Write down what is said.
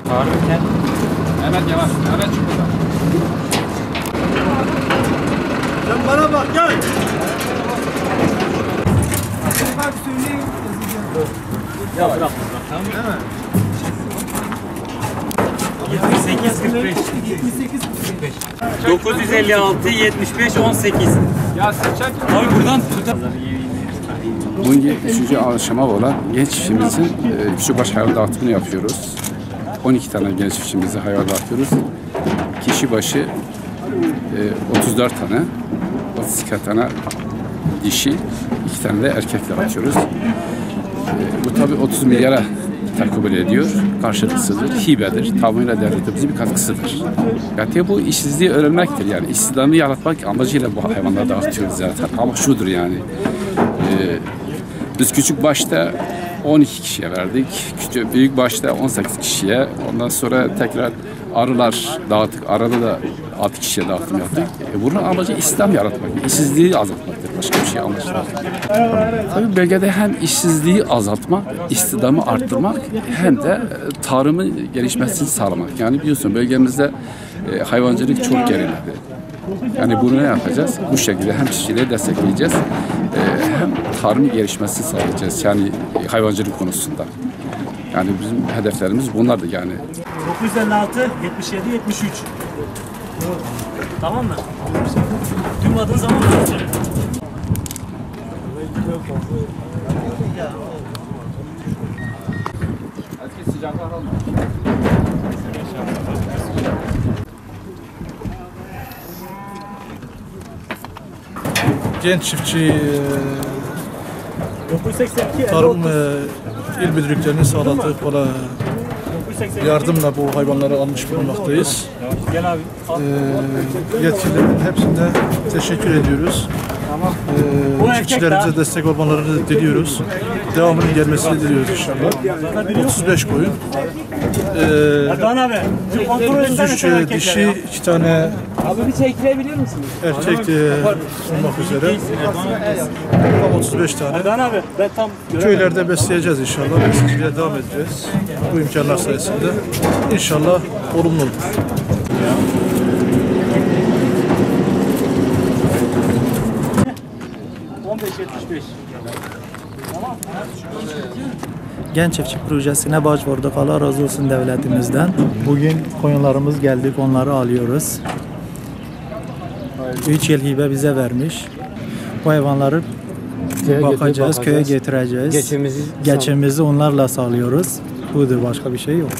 Bağırırken Hemen yavaş, hemen çık buradan. Sen bana bak gel. Bak söyleyeyim. ya bırak. Tamam mı? 78 45 78 45. 956 75 18. Ya seçer. Abi buradan tutar. Bugün 3. aşama olan genç çiftçimizin küçükbaş hayvan dağıtımını yapıyoruz. 12 tane genç çiftçimizi hayvan dağıtıyoruz. Kişi başı 34 tane, 32 tane dişi, 2 tane de erkek dağıtıyoruz. Bu tabi 30 milyara takabül ediyor. Karşılıksızdır, hibedir, tamamıyla devletimizin bir katkısıdır. Yani bu işsizliği önlemektir. Yani istihdamı yaratmak amacıyla bu hayvanları dağıtıyoruz zaten. Ama şudur yani. Biz küçük başta 12 kişiye verdik. Büyük başta 18 kişiye. Ondan sonra tekrar arılar dağıttık. Arada da 6 kişiye dağıtım yaptık. Bunun amacı istihdam yaratmak, işsizliği azaltmaktır. Başka bir şey amacı yok. Tabii bölgede hem işsizliği azaltmak, istihdamı arttırmak hem de tarımın gelişmesini sağlamak. Yani biliyorsun bölgemizde hayvancılık çok geriledi. Yani bunu ne yapacağız? Bu şekilde hem çiftçileri destekleyeceğiz, hem tarımın gelişmesini sağlayacağız. Yani hayvancılık konusunda. Yani bizim hedeflerimiz bunlardır yani. 956 77 73. Tamam mı? Duymadığın zaman söyle. Eski sıcaklar alma. Genç çiftçi 982 tarım il müdürlüklerinin sağladığı yardımla bu hayvanları almış bulunmaktayız. Gel abi. Yetkililerin hepsine teşekkür ediyoruz. Çiftçilerimize destek olmalarını diliyoruz. Devamının gelmesini diliyoruz inşallah. 35 koyun. Erdoğan abi. 33 dişi, 2 tane Abi bir çekilebilir misiniz? erkek olmak üzere. Tam 35 tane. Erdoğan abi ben tam Köylerde besleyeceğiz inşallah. Besleyiciliğe devam edeceğiz. Bu imkanlar sayesinde. İnşallah olumlu olur. Genç Çiftçi Projesi'ne başvurduk. Allah razı olsun devletimizden. Bugün koyunlarımız geldik, onları alıyoruz. 3 yıl hibe bize vermiş. Bu hayvanları bakacağız, köye getireceğiz. Geçimimizi onlarla sağlıyoruz. Budur, başka bir şey yok.